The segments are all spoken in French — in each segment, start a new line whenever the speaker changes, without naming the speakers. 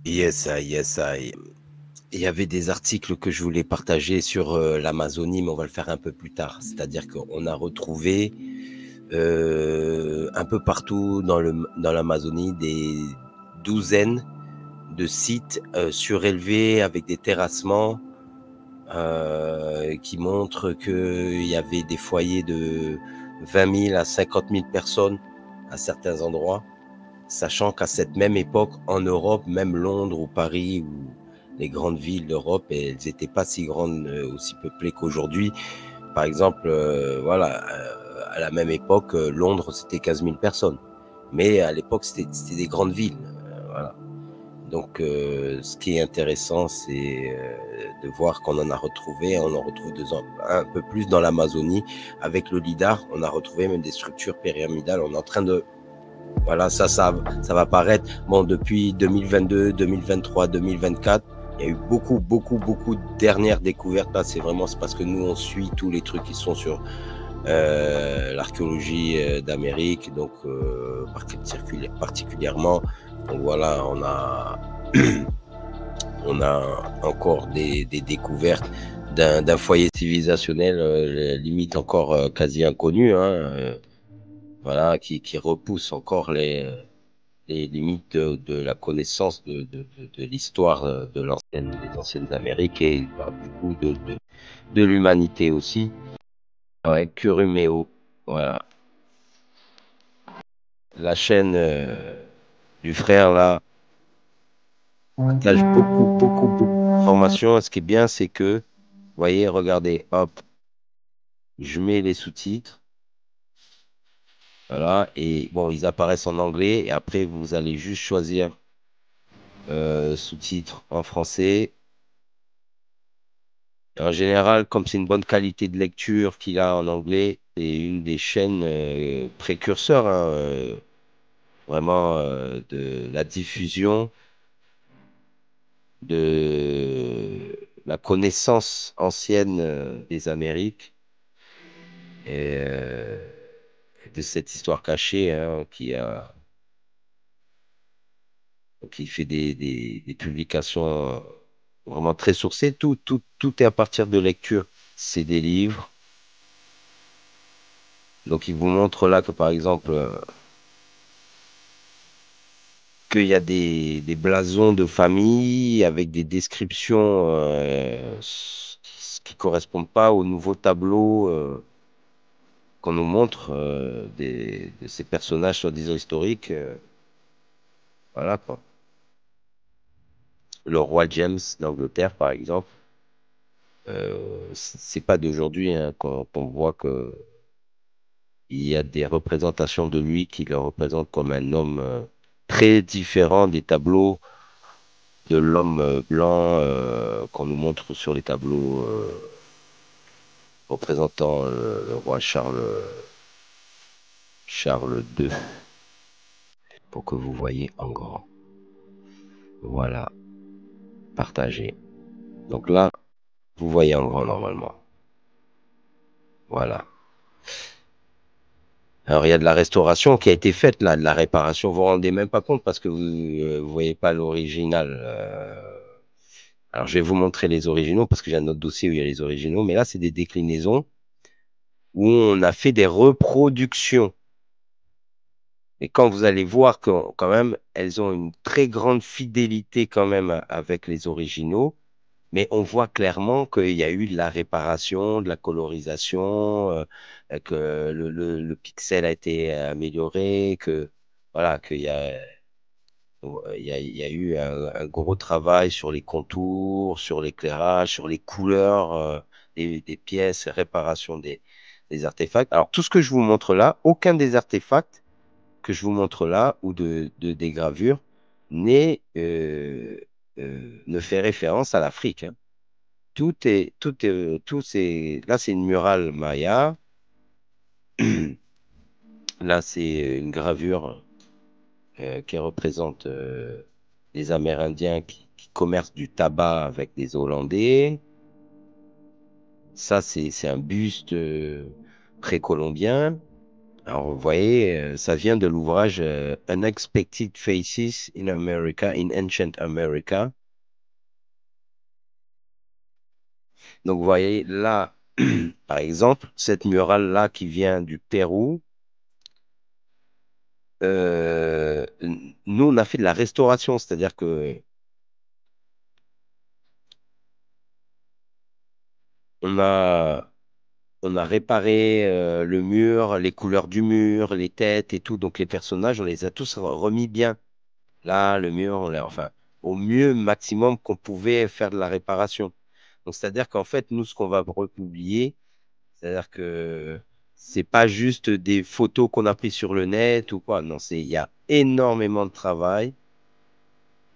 Yes, I. Il y avait des articles que je voulais partager sur l'Amazonie, mais on va le faire un peu plus tard. C'est-à-dire qu'on a retrouvé un peu partout dans l'Amazonie des douzaines de sites surélevés avec des terrassements qui montrent qu'il y avait des foyers de 20 000 à 50 000 personnes à certains endroits. Sachant qu'à cette même époque, en Europe, même Londres ou Paris ou les grandes villes d'Europe, elles n'étaient pas si grandes, aussi peuplées qu'aujourd'hui. Par exemple, à la même époque, Londres, c'était 15 000 personnes. Mais à l'époque, c'était des grandes villes. Voilà. Donc, ce qui est intéressant, c'est de voir qu'on en a retrouvé. On en retrouve un peu plus dans l'Amazonie. Avec le LIDAR, on a retrouvé même des structures pyramidales. On est en train de voilà, ça va paraître. Bon, depuis 2022, 2023, 2024, il y a eu beaucoup de dernières découvertes. Là, c'est parce que nous, on suit tous les trucs qui sont sur l'archéologie d'Amérique, donc particulièrement. Donc voilà, on a encore des découvertes d'un foyer civilisationnel limite encore quasi inconnu, hein, voilà, qui repousse encore les limites de la connaissance de l'histoire des anciennes Amériques et bah, du coup de l'humanité aussi. Ouais, Curumeo, voilà. La chaîne du frère là partage beaucoup d'informations. Ce qui est bien, c'est que, vous voyez, regardez, hop, je mets les sous-titres, voilà, et bon, ils apparaissent en anglais, et après, vous allez juste choisir sous-titres en français. En général, comme c'est une bonne qualité de lecture qu'il a en anglais, c'est une des chaînes précurseurs, hein, vraiment de la diffusion de la connaissance ancienne des Amériques et de cette histoire cachée hein, qui fait des publications vraiment très sourcées. Tout est à partir de lecture. C'est des livres. Donc, il vous montre là que, par exemple, qu'il y a des blasons de famille avec des descriptions qui correspondent pas au nouveau tableau qu'on nous montre de ces personnages soi-disant historiques. Voilà quoi. Le roi James d'Angleterre, par exemple, c'est pas d'aujourd'hui hein, quand on voit que il y a des représentations de lui qui le représentent comme un homme très différent des tableaux de l'homme blanc qu'on nous montre sur les tableaux représentant le roi Charles II, pour que vous voyez en grand. Voilà, partagé. Donc là, vous voyez en grand normalement. Voilà. Alors il y a de la restauration qui a été faite là, de la réparation. Vous vous rendez même pas compte parce que vous voyez pas l'original. Alors je vais vous montrer les originaux parce que j'ai un autre dossier où il y a les originaux, mais là c'est des déclinaisons où on a fait des reproductions. Et quand vous allez voir que quand même, elles ont une très grande fidélité quand même avec les originaux, mais on voit clairement qu'il y a eu de la réparation, de la colorisation, que le pixel a été amélioré, que voilà, il y a eu un gros travail sur les contours, sur l'éclairage, sur les couleurs des pièces, réparation des artefacts. Alors tout ce que je vous montre là, aucun des artefacts que je vous montre là, ou des gravures, ne fait référence à l'Afrique. Hein. Là, c'est une murale maya. Là, c'est une gravure qui représente les Amérindiens qui commercent du tabac avec des Hollandais. Ça, c'est un buste précolombien. Alors, vous voyez, ça vient de l'ouvrage Unexpected Faces in America, in Ancient America. Donc, vous voyez là, par exemple, cette murale-là qui vient du Pérou, nous, on a fait de la restauration, c'est-à-dire que on a, on a réparé le mur, les couleurs du mur, les têtes et tout. Donc, les personnages, on les a tous remis bien. Là, le mur, enfin, au mieux maximum qu'on pouvait faire de la réparation. Donc, c'est-à-dire qu'en fait, nous, ce qu'on va republier, c'est-à-dire que c'est pas juste des photos qu'on a prises sur le net ou quoi. Non, il y a énormément de travail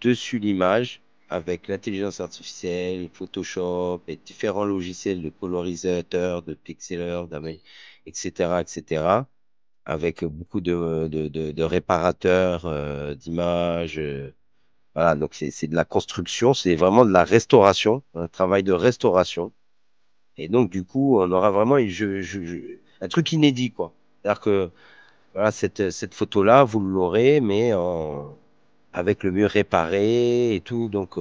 dessus l'image avec l'intelligence artificielle, Photoshop et différents logiciels de colorisateur, de pixeleur, etc., etc., avec beaucoup de réparateurs d'images. Voilà, donc c'est de la construction, c'est vraiment de la restauration, un travail de restauration. Et donc, du coup, on aura vraiment un truc inédit, quoi. C'est-à-dire que voilà, cette photo-là, vous l'aurez, mais avec le mur réparé et tout. Donc,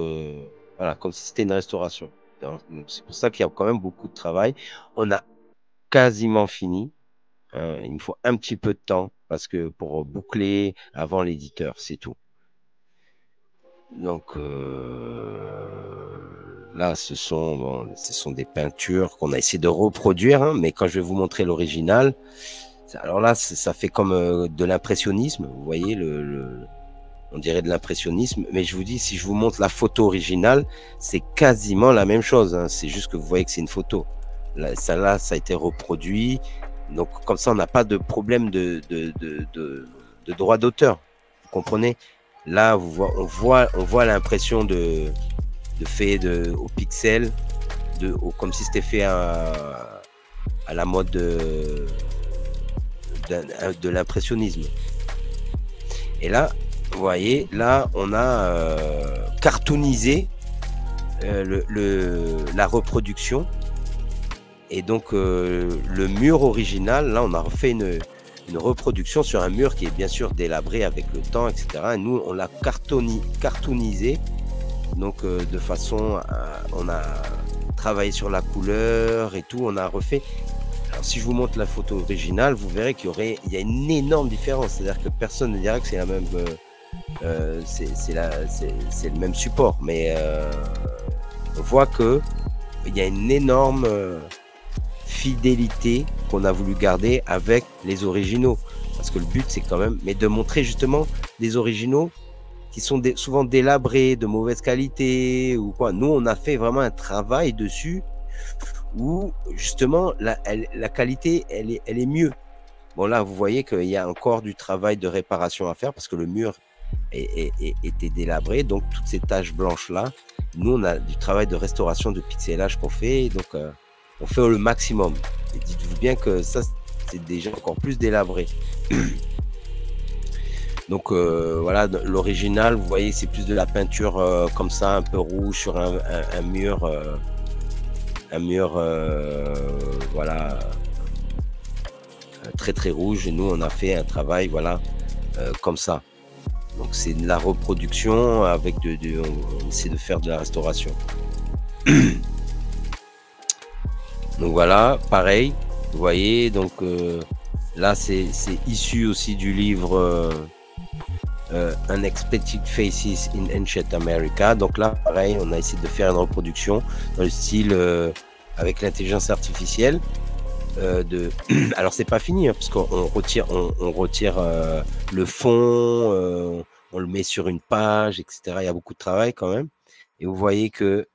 voilà, comme si c'était une restauration. Donc, c'est pour ça qu'il y a quand même beaucoup de travail. On a quasiment fini. Il me faut un petit peu de temps parce que pour boucler avant l'éditeur, c'est tout. Donc là, ce sont des peintures qu'on a essayé de reproduire, hein, mais quand je vais vous montrer l'original, alors là, ça fait comme de l'impressionnisme. Vous voyez, on dirait de l'impressionnisme, mais je vous dis, si je vous montre la photo originale, c'est quasiment la même chose, hein. C'est juste que vous voyez que c'est une photo. Là, ça a été reproduit. Donc, comme ça, on n'a pas de problème de droit d'auteur. Vous comprenez? Là, on voit l'impression de fait au pixel, comme si c'était fait à la mode de l'impressionnisme. Et là, vous voyez, là, on a cartoonisé la reproduction. Et donc, le mur original, là, on a refait une reproduction sur un mur qui est bien sûr délabré avec le temps, etc. Et nous, on l'a cartoonisé. Donc, de façon, on a travaillé sur la couleur et tout, on a refait. Alors, si je vous montre la photo originale, vous verrez il y a une énorme différence. C'est-à-dire que personne ne dira que c'est la même, c'est le même support. Mais on voit que il y a une énorme fidélité qu'on a voulu garder avec les originaux. Parce que le but, c'est quand même, mais de montrer justement des originaux qui sont souvent délabrés, de mauvaise qualité ou quoi. Nous, on a fait vraiment un travail dessus où justement la qualité, elle est mieux. Bon, là, vous voyez qu'il y a encore du travail de réparation à faire parce que le mur était délabré. Donc, toutes ces taches blanches-là, nous, on a du travail de restauration, de pixelage qu'on fait. Donc, on fait le maximum. Et dites-vous bien que ça, c'est déjà encore plus délabré. Donc voilà, l'original, vous voyez, c'est plus de la peinture comme ça, un peu rouge sur un mur, voilà, très très rouge. Et nous, on a fait un travail, voilà, comme ça. Donc c'est de la reproduction avec on essaie de faire de la restauration. Donc voilà, pareil, vous voyez, donc là c'est issu aussi du livre Unexpected Faces in Ancient America. Donc là, pareil, on a essayé de faire une reproduction dans le style avec l'intelligence artificielle. Alors c'est pas fini hein, parce qu'on retire, on retire le fond, on le met sur une page, etc. Il y a beaucoup de travail quand même. Et vous voyez que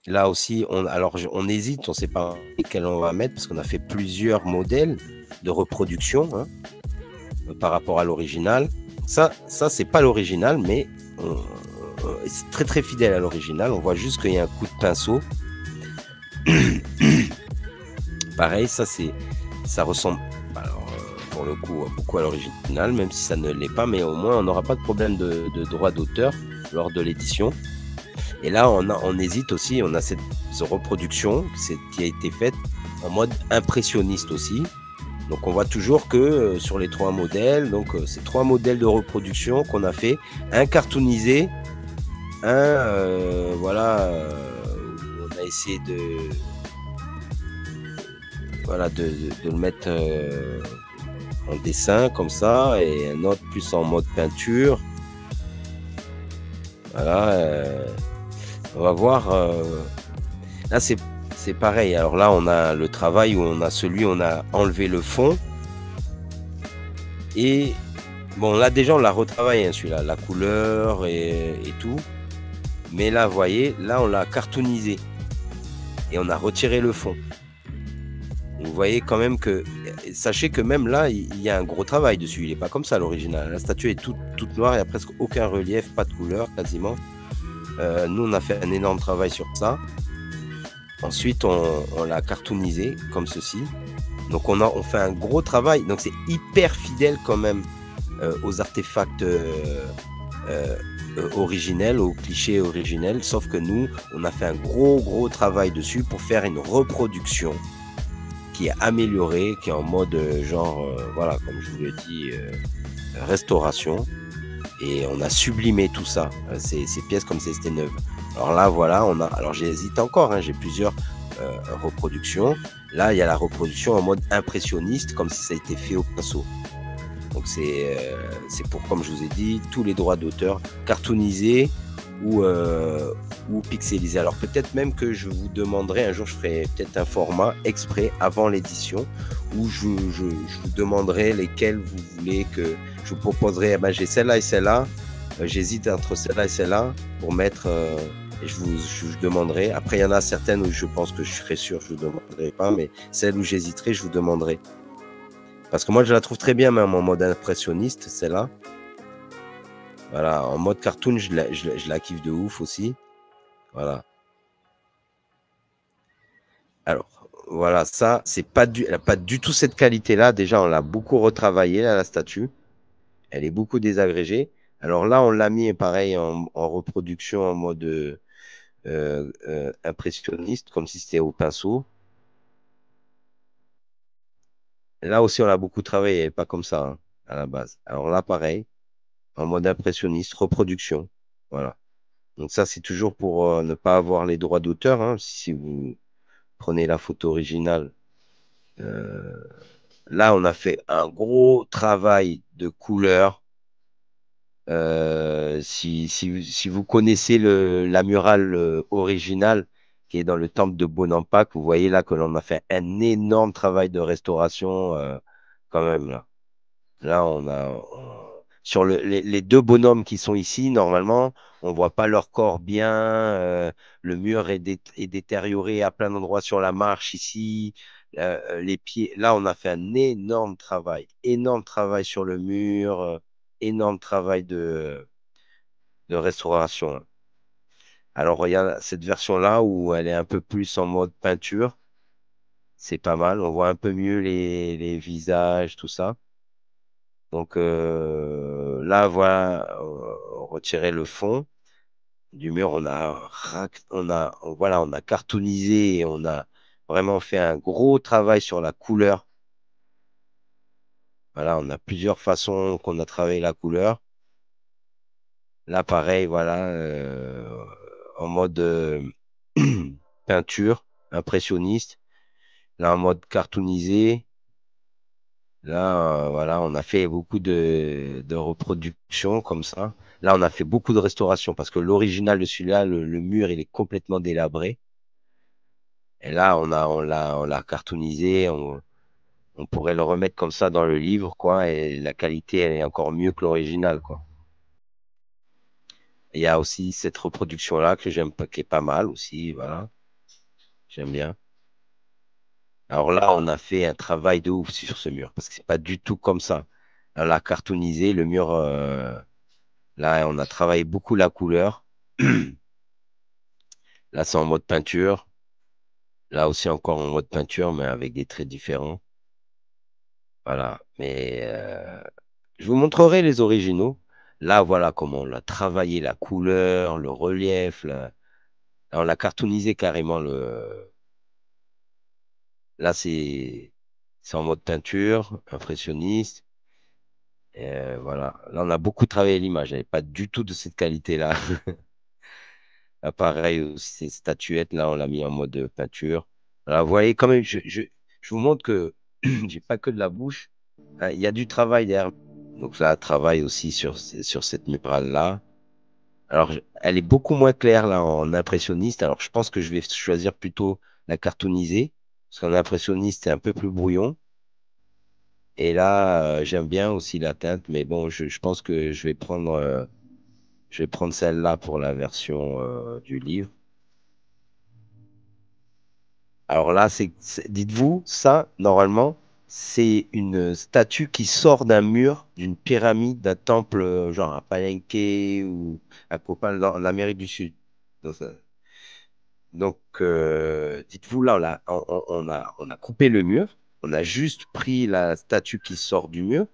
là aussi, on hésite, on ne sait pas quel on va mettre parce qu'on a fait plusieurs modèles de reproduction hein, par rapport à l'original. Ça c'est pas l'original, mais c'est très très fidèle à l'original. On voit juste qu'il y a un coup de pinceau. Pareil, ça ressemble, alors, pour le coup, beaucoup à l'original, même si ça ne l'est pas, mais au moins on n'aura pas de problème de droit d'auteur lors de l'édition. Et là, on hésite aussi, on a cette reproduction qui a été faite en mode impressionniste aussi. Donc on voit toujours que sur les trois modèles, donc c'est trois modèles de reproduction qu'on a fait, un cartoonisé, un voilà, on a essayé de voilà de le mettre en dessin comme ça, et un autre plus en mode peinture. Voilà, on va voir. Là c'est pareil. Alors là on a le travail où on a celui où on a enlevé le fond. Et bon, là déjà on l'a retravaillé, hein, celui-là, la couleur et tout. Mais là, vous voyez, là on l'a cartoonisé et on a retiré le fond. Vous voyez quand même que, sachez que même là, il y a un gros travail dessus. Il n'est pas comme ça l'original. La statue est toute noire, il n'y a presque aucun relief, pas de couleur quasiment. Nous, on a fait un énorme travail sur ça. Ensuite, on l'a cartoonisé comme ceci. Donc, on fait un gros travail. Donc, c'est hyper fidèle quand même aux artefacts originels, aux clichés originels. Sauf que nous, on a fait un gros travail dessus pour faire une reproduction qui est améliorée, qui est en mode genre, voilà, comme je vous l'ai dit, restauration. Et on a sublimé tout ça, ces pièces comme si c'était neuve. Alors là, voilà, alors j'hésite encore, hein, j'ai plusieurs reproductions. Là, il y a la reproduction en mode impressionniste, comme si ça a été fait au pinceau. Donc c'est pour, comme je vous ai dit, tous les droits d'auteur cartoonisés ou pixelisés. Alors peut-être même que je vous demanderai, un jour je ferai peut-être un format exprès avant l'édition, où je vous demanderai lesquels vous voulez que je vous proposerai. Ben, j'ai celle-là et celle-là. J'hésite entre celle-là et celle-là pour mettre. Et je vous demanderai. Après, il y en a certaines où je pense que je serai sûr, je ne vous demanderai pas, mais celle où j'hésiterai, je vous demanderai. Parce que moi, je la trouve très bien, même en mode impressionniste, celle-là. Voilà, en mode cartoon, je la kiffe de ouf aussi. Voilà. Alors, voilà, ça, elle n'a pas du tout cette qualité-là. Déjà, on l'a beaucoup retravaillé, là, la statue. Elle est beaucoup désagrégée. Alors là, on l'a mis, pareil, en reproduction en mode impressionniste, comme si c'était au pinceau. Là aussi, on a beaucoup travaillé, pas comme ça, hein, à la base. Alors là, pareil, en mode impressionniste, reproduction. Voilà. Donc ça, c'est toujours pour ne pas avoir les droits d'auteur, hein. Si vous prenez la photo originale, euh, là, on a fait un gros travail de couleur. Si vous connaissez la murale originale qui est dans le temple de Bonampak, vous voyez là que l'on a fait un énorme travail de restauration quand même là. Là, sur les deux bonhommes qui sont ici, normalement, on voit pas leur corps bien. Le mur est détérioré à plein d'endroits sur la marche ici. Les pieds. Là, on a fait un énorme travail sur le mur, énorme travail de restauration, hein. Alors, il y a cette version-là où elle est un peu plus en mode peinture. C'est pas mal. On voit un peu mieux les visages, tout ça. Donc là, voilà, retirer le fond du mur, voilà, on a cartoonisé et on a vraiment fait un gros travail sur la couleur. Voilà, on a plusieurs façons qu'on a travaillé la couleur. Là, pareil, voilà, en mode peinture, impressionniste. Là, en mode cartoonisé. Là, voilà, on a fait beaucoup de reproductions comme ça. Là, on a fait beaucoup de restauration parce que l'original de celui-là, le mur, il est complètement délabré. Et là, on l'a cartoonisé. On pourrait le remettre comme ça dans le livre, quoi. Et la qualité, elle est encore mieux que l'original, quoi. Il y a aussi cette reproduction-là que j'aime pas, qui est pas mal aussi, voilà. J'aime bien. Alors là, on a fait un travail de ouf sur ce mur parce que c'est pas du tout comme ça. On l'a cartoonisé, le mur. Là, on a travaillé beaucoup la couleur. Là, c'est en mode peinture. Là aussi, encore en mode peinture, mais avec des traits différents. Voilà. Mais je vous montrerai les originaux. Là, voilà comment on l'a travaillé, la couleur, le relief. Là, on l'a cartoonisé carrément. Là, C'est en mode peinture, impressionniste. Voilà. Là, on a beaucoup travaillé l'image. Elle n'est pas du tout de cette qualité-là. Là, pareil, aussi, ces statuettes, là, on l'a mis en mode peinture. Alors, vous voyez, quand même, je vous montre que j'ai pas que de la bouche. Hein, il y a du travail derrière. Donc, ça travaille aussi sur cette murale-là. Alors, elle est beaucoup moins claire, là, en impressionniste. Alors, je pense que je vais choisir plutôt la cartoonisée. Parce qu'en impressionniste, c'est un peu plus brouillon. Et là, j'aime bien aussi la teinte. Mais bon, je pense que je vais prendre celle-là pour la version du livre. Alors là, dites-vous, ça, normalement, c'est une statue qui sort d'un mur, d'une pyramide, d'un temple, genre à Palenque ou à Copán, dans l'Amérique du Sud. Donc, dites-vous, là, on a coupé le mur, on a juste pris la statue qui sort du mur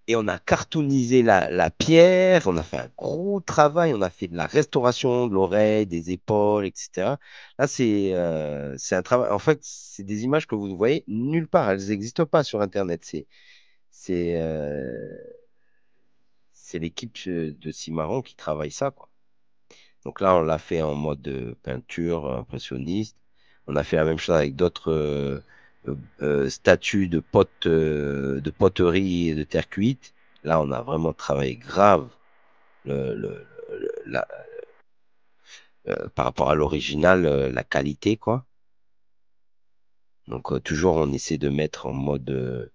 et on a cartoonisé la pierre, on a fait un gros travail, on a fait de la restauration de l'oreille, des épaules, etc. Là, c'est un travail, en fait, c'est des images que vous ne voyez nulle part, elles n'existent pas sur Internet. C'est, euh, c'est l'équipe de Cimarron qui travaille ça, quoi. Donc là, on l'a fait en mode peinture impressionniste. On a fait la même chose avec d'autres statues de poterie et de terre cuite. Là, on a vraiment travaillé grave la, par rapport à l'original, la qualité, quoi. Donc toujours, on essaie de mettre en mode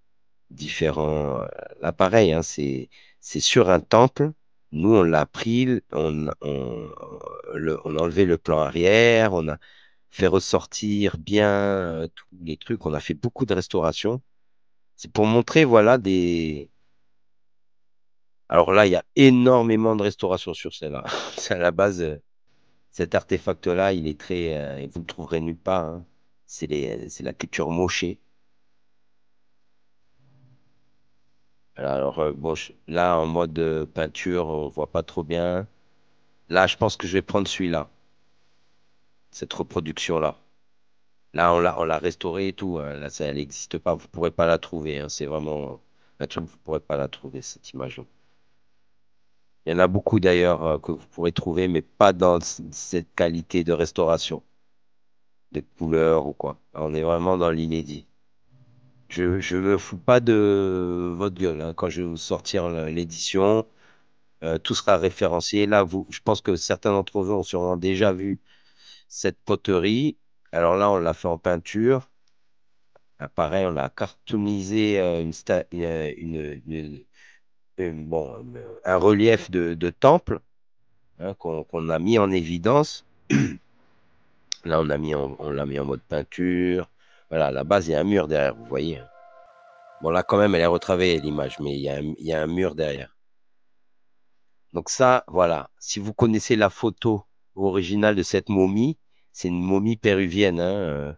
différent. Là, pareil, hein, c'est sur un temple. Nous, on l'a pris, on a enlevé le plan arrière, on a fait ressortir bien tous les trucs. On a fait beaucoup de restauration. C'est pour montrer, voilà, des. Alors là, il y a énormément de restauration sur celle-là. C'est à la base, cet artefact-là, il est très. Vous ne le trouverez nulle part. Hein. C'est la culture mochée. Alors, bon, là, en mode peinture, on voit pas trop bien. Là, je pense que je vais prendre celui-là, cette reproduction-là. Là, on l'a restaurée et tout. Hein. Là, ça, elle n'existe pas. Vous pourrez pas la trouver. Hein. C'est vraiment. Là, vous pourrez pas la trouver, cette image-là. Il y en a beaucoup d'ailleurs que vous pourrez trouver, mais pas dans cette qualité de restauration, de couleur ou quoi. On est vraiment dans l'inédit. Je me fous pas de votre gueule. Hein. Quand je vais vous sortir l'édition, tout sera référencié. Là, je pense que certains d'entre vous ont sûrement déjà vu cette poterie. Alors là, on l'a fait en peinture. Ah, pareil, on a cartoonisé bon, un relief de temple hein, qu'on a mis en évidence. Là, on l'a mis en mode peinture. Voilà, à la base, il y a un mur derrière, vous voyez. Hein. Bon, là, quand même, elle est retravaillée, l'image, mais il y a un mur derrière. Donc ça, voilà. Si vous connaissez la photo originale de cette momie, c'est une momie péruvienne. Hein,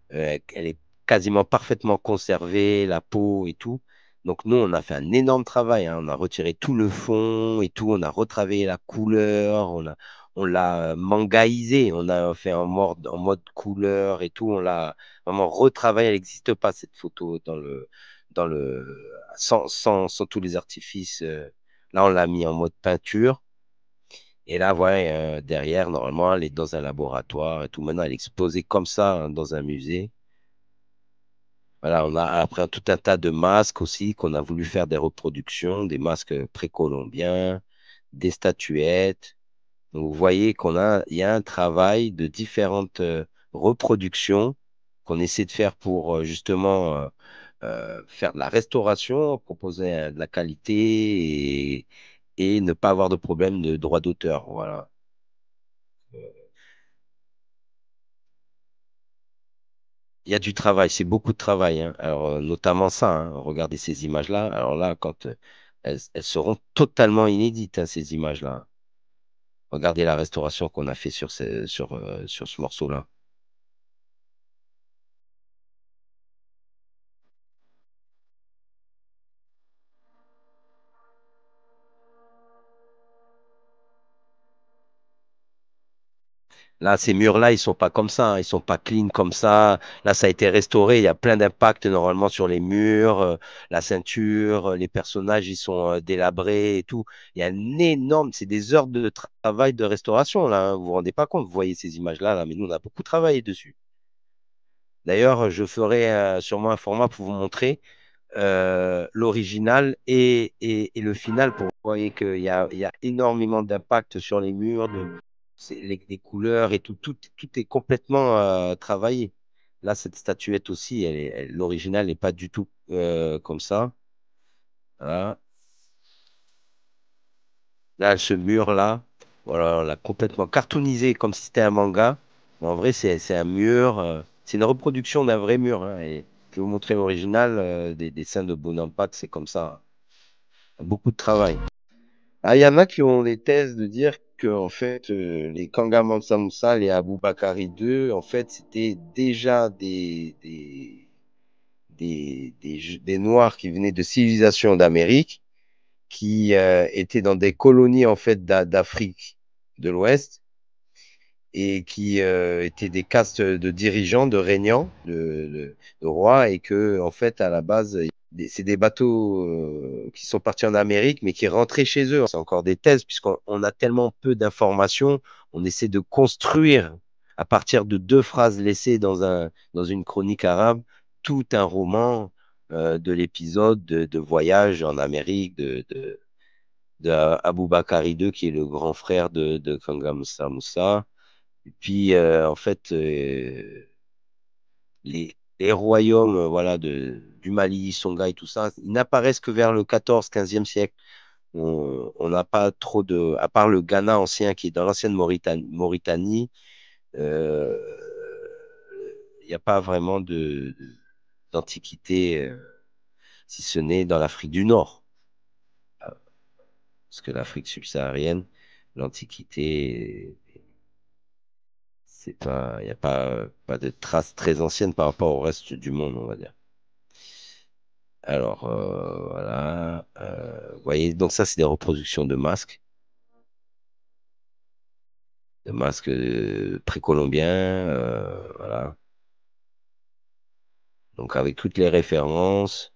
elle est quasiment parfaitement conservée, la peau et tout. Donc nous, on a fait un énorme travail. Hein. On a retiré tout le fond et tout. On a retravaillé la couleur. On l'a mangaïsé. On a fait en mode couleur et tout. On l'a vraiment retravaillé. Elle n'existe pas, cette photo, sans tous les artifices. Là, on l'a mis en mode peinture. Et là, voilà, derrière, normalement, elle est dans un laboratoire et tout. Maintenant, elle est exposée comme ça hein, dans un musée. Voilà, on a après tout un tas de masques aussi qu'on a voulu faire des reproductions, des masques précolombiens, des statuettes. Donc, vous voyez il y a un travail de différentes reproductions qu'on essaie de faire pour justement faire de la restauration, proposer de la qualité et ne pas avoir de problème de droit d'auteur. Voilà. Il y a du travail, c'est beaucoup de travail. Hein. Alors, notamment ça, hein, regardez ces images-là. Alors là, elles seront totalement inédites, hein, ces images-là. Regardez la restauration qu'on a fait sur ce morceau-là. Là, ces murs-là, ils sont pas comme ça, hein, ils sont pas clean comme ça. Là, ça a été restauré. Il y a plein d'impacts normalement sur les murs, la ceinture, les personnages, ils sont délabrés et tout. Il y a un énorme, c'est des heures de travail de restauration là, hein. Vous vous rendez pas compte, vous voyez ces images-là, là, mais nous, on a beaucoup travaillé dessus. D'ailleurs, je ferai sûrement un format pour vous montrer l'original et le final pour vous voyez qu'il y a énormément d'impact sur les murs, les couleurs et tout, tout est complètement travaillé. Là, cette statuette aussi, l'original n'est pas du tout comme ça. Voilà. Là, ce mur-là, voilà, on l'a complètement cartoonisé comme si c'était un manga. Mais en vrai, c'est un mur, c'est une reproduction d'un vrai mur, hein, et je vais vous montrer l'original des dessins de Bonampak, c'est comme ça. Beaucoup de travail. Ah, il y en a qui ont des thèses de dire que en fait, les Kanga Mansa Musa, les Aboubakari 2, en fait, c'était déjà des Noirs qui venaient de civilisations d'Amérique, qui étaient dans des colonies en fait d'Afrique de l'Ouest et qui étaient des castes de dirigeants, de régnants, de rois, et que en fait, à la base, c'est des bateaux qui sont partis en Amérique, mais qui rentraient chez eux. C'est encore des thèses, puisqu'on a tellement peu d'informations, on essaie de construire à partir de deux phrases laissées dans une chronique arabe, tout un roman de l'épisode de voyage en Amérique de Aboubakari II, qui est le grand frère de Kanga Moussa Moussa. Et puis, en fait, les royaumes voilà, du Mali, Songhai, tout ça, ils n'apparaissent que vers le 14, 15e siècle. On n'a pas trop de. À part le Ghana ancien qui est dans l'ancienne Mauritanie, euh, il n'y a pas vraiment d'antiquité, si ce n'est dans l'Afrique du Nord. Parce que l'Afrique subsaharienne, l'antiquité, c'est pas, il n'y a pas de traces très anciennes par rapport au reste du monde, on va dire. Alors, voilà. Vous voyez, donc ça, c'est des reproductions de masques précolombiens. Voilà. Donc, avec toutes les références,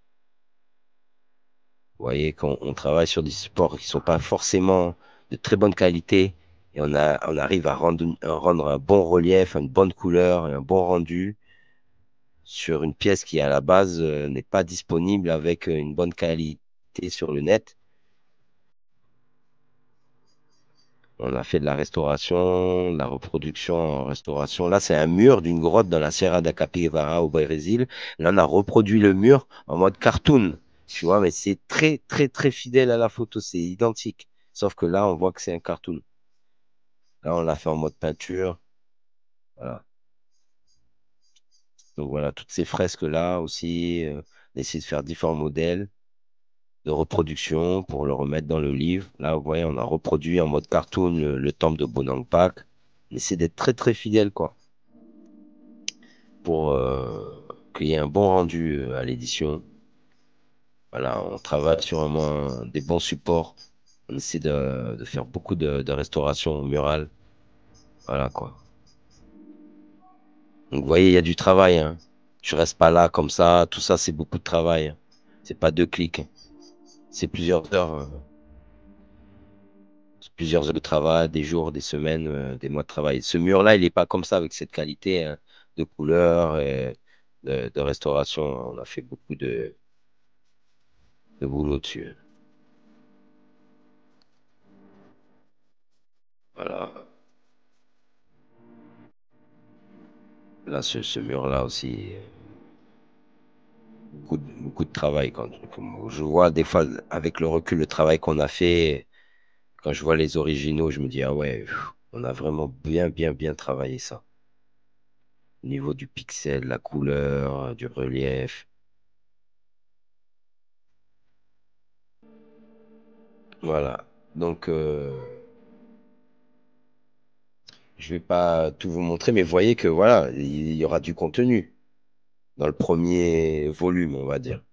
vous voyez qu'on on travaille sur des supports qui sont pas forcément de très bonne qualité. Et on arrive à rendre un bon relief, une bonne couleur, et un bon rendu sur une pièce qui, à la base, n'est pas disponible avec une bonne qualité sur le net. On a fait de la restauration, de la reproduction en restauration. Là, c'est un mur d'une grotte dans la Serra da Capivara au Brésil. Là, on a reproduit le mur en mode cartoon. Tu vois, mais c'est très, très, très fidèle à la photo. C'est identique. Sauf que là, on voit que c'est un cartoon. Là, on l'a fait en mode peinture. Voilà. Donc voilà, toutes ces fresques-là aussi, on essaie de faire différents modèles de reproduction pour le remettre dans le livre. Là, vous voyez, on a reproduit en mode cartoon le temple de Bonang Pak. On essaie d'être très, très fidèle, quoi, pour qu'il y ait un bon rendu à l'édition. Voilà, on travaille sur des bons supports. On essaie de faire beaucoup de restauration murale. Voilà, quoi. Donc, vous voyez, il y a du travail, hein. Je reste pas là comme ça. Tout ça, c'est beaucoup de travail, hein. C'est pas deux clics, hein. C'est plusieurs heures de travail, des jours, des semaines, des mois de travail. Ce mur-là, il n'est pas comme ça avec cette qualité, hein, de couleur et de restauration. On a fait beaucoup de boulot dessus. Voilà. Là, ce mur-là aussi, beaucoup de travail. Comme je vois des fois, avec le recul, le travail qu'on a fait, quand je vois les originaux, je me dis, ah ouais, on a vraiment bien, bien, bien travaillé ça. Au niveau du pixel, la couleur, du relief. Voilà. Donc, je vais pas tout vous montrer, mais voyez que voilà, il y aura du contenu dans le premier volume, on va dire.